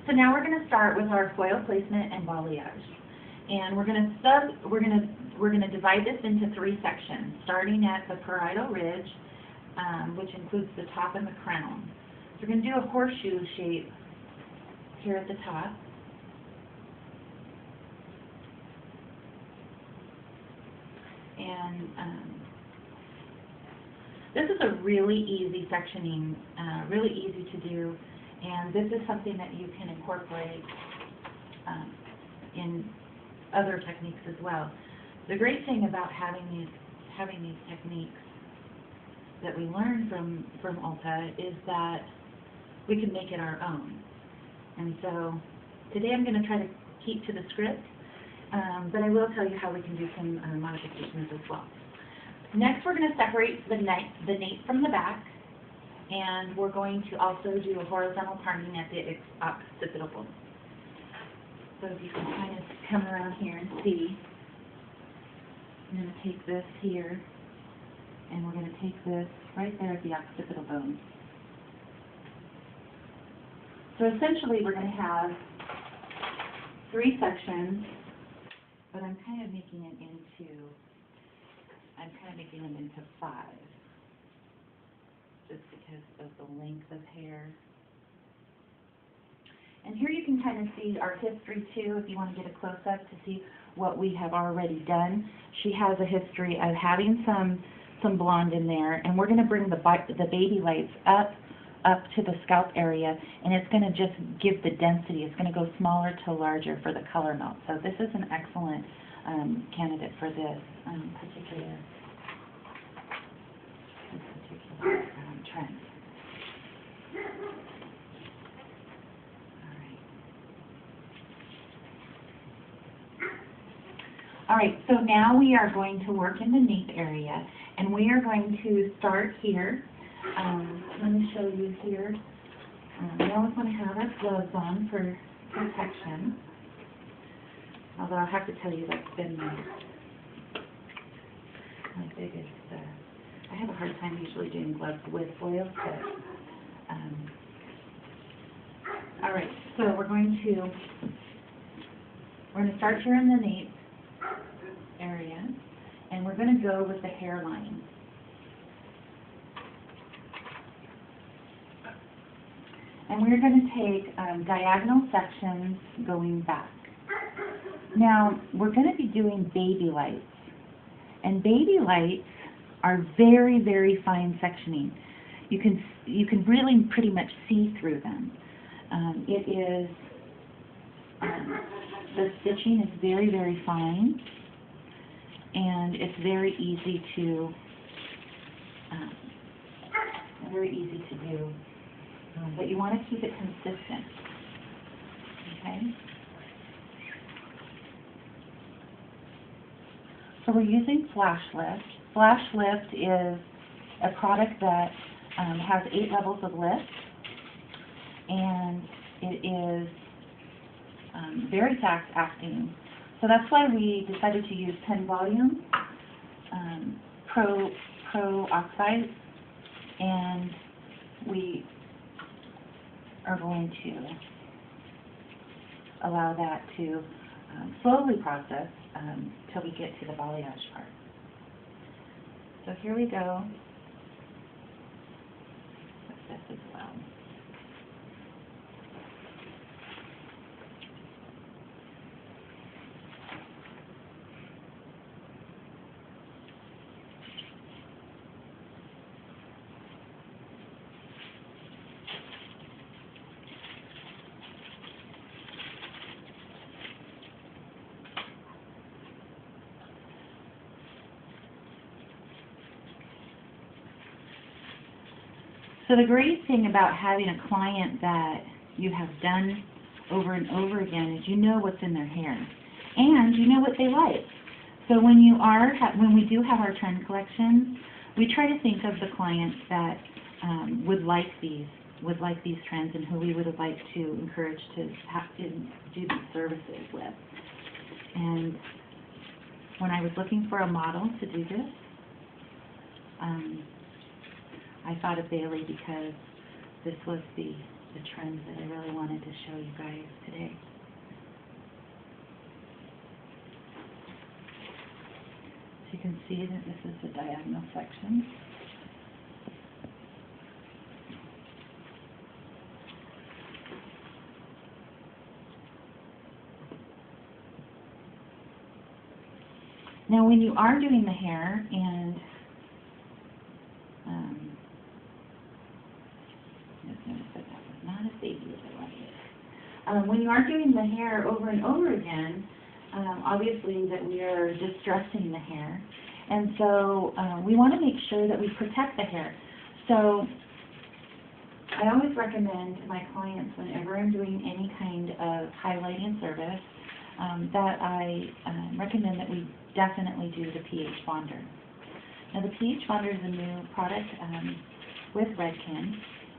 So now we're going to start with our foil placement and balayage. And we're going to divide this into 3 sections, starting at the parietal ridge, which includes the top and the crown. So we're going to do a horseshoe shape here at the top. And this is a really easy sectioning, really easy to do, and this is something that you can incorporate in other techniques as well. The great thing about having these techniques that we learn from Ulta is that we can make it our own. And so today I'm going to try to keep to the script, but I will tell you how we can do some modifications as well. Next, we're going to separate the nape from the back, and we're going to also do a horizontal parting at the occipital bone. So if you can kind of come around here and see, I'm going to take this here, and we're going to take this right there at the occipital bone. So essentially, we're going to have 3 sections, but I'm kind of making them into 5, just because of the length of hair. And here you can kind of see our history too, if you want to get a close-up to see what we have already done. She has a history of having some blonde in there, and we're going to bring the baby lights up to the scalp area, and it's going to just give the density. It's going to go smaller to larger for the color melt. So this is an excellent candidate for this particular trend. All right, so now we are going to work in the nape area, and we are going to start here. Let me show you here. We always want to have our gloves on for protection. Although I have to tell you that's been my biggest, I have a hard time usually doing gloves with foil, but, all right, so we're going to start here in the nape area, and we're going to go with the hairline. And we're going to take diagonal sections going back. Now, we're going to be doing baby lights. And baby lights are very, very fine sectioning. You can really pretty much see through them. The stitching is very, very fine, and it's very easy to do. But you want to keep it consistent. Okay? So we're using Flash Lift. Flash Lift is a product that has 8 levels of lift, and it is very fast acting. So that's why we decided to use Pen Volume Pro Oxide, and we are going to allow that to slowly process till we get to the balayage part. So here we go with this as well. So the great thing about having a client that you have done over and over again is you know what's in their hair, and you know what they like. So when we do have our trend collections, we try to think of the clients that would like these trends and who we would like to encourage to do these services with. And when I was looking for a model to do this, I thought of Bailey because this was the trend that I really wanted to show you. you guys today. So you can see that this is the diagonal section. Now when you are doing the hair and just notice that that was not as baby as I wanted it. When you are doing the hair over and over again, obviously that we are distressing the hair, and so we want to make sure that we protect the hair. So I always recommend to my clients whenever I'm doing any kind of highlighting service that I recommend that we definitely do the pH bonder. Now the pH bonder is a new product with Redken,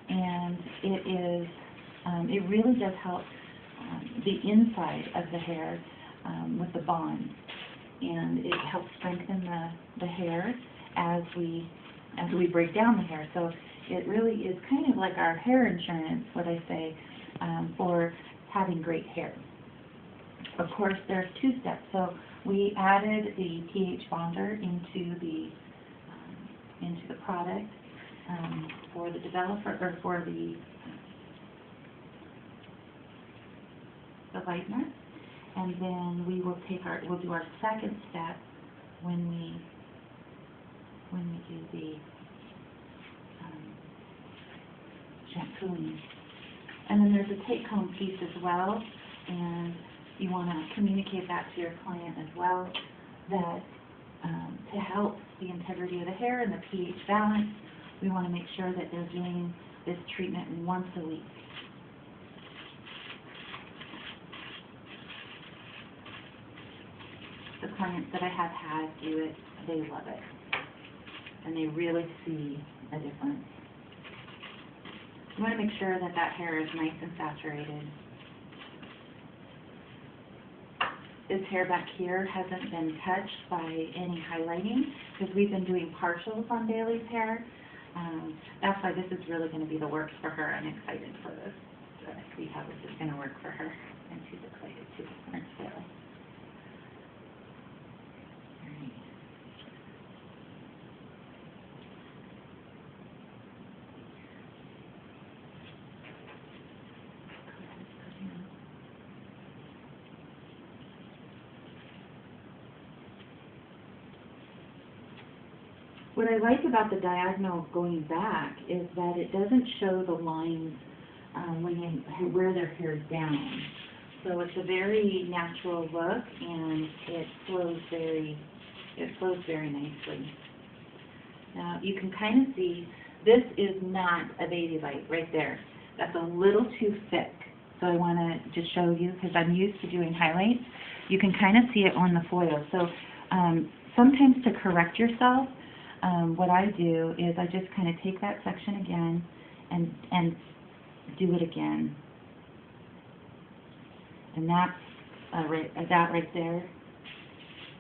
and it really does help the inside of the hair with the bond, and it helps strengthen the hair as we break down the hair. So it really is kind of like our hair insurance, what I say, for having great hair. Of course, there's two steps. So we added the pH bonder into the product for the developer, or for the lightener, and then we'll do our second step when we do the shampooing. And then there's a take-home piece as well, and you want to communicate that to your client as well, that to help the integrity of the hair and the pH balance, we want to make sure that they're doing this treatment once a week. The clients that I have had do it, they love it, and they really see a difference. You want to make sure that that hair is nice and saturated. This hair back here hasn't been touched by any highlighting because we've been doing partials on Bailey's hair. That's why this is really going to be the works for her. I'm excited for this to see how this is going to work for her, and she's excited too. Aren't you, Bailey? What I like about the diagonal going back is that it doesn't show the lines where their hair is down. So it's a very natural look, and it flows very nicely. Now you can kind of see this is not a baby light right there. That's a little too thick. So I want to just show you, because I'm used to doing highlights. You can kind of see it on the foil. So sometimes to correct yourself, what I do is I just kind of take that section again and do it again. And that right there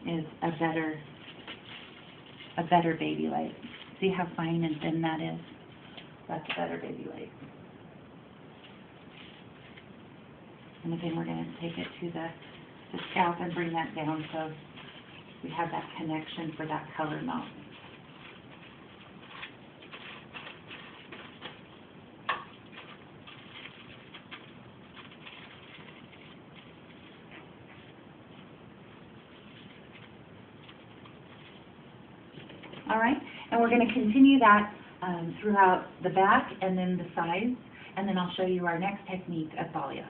is a better baby light. See how fine and thin that is? That's a better baby light. And again, we're going to take it to the scalp and bring that down so we have that connection for that color melt. All right, and we're going to continue that throughout the back and then the sides, and then I'll show you our next technique of balayage.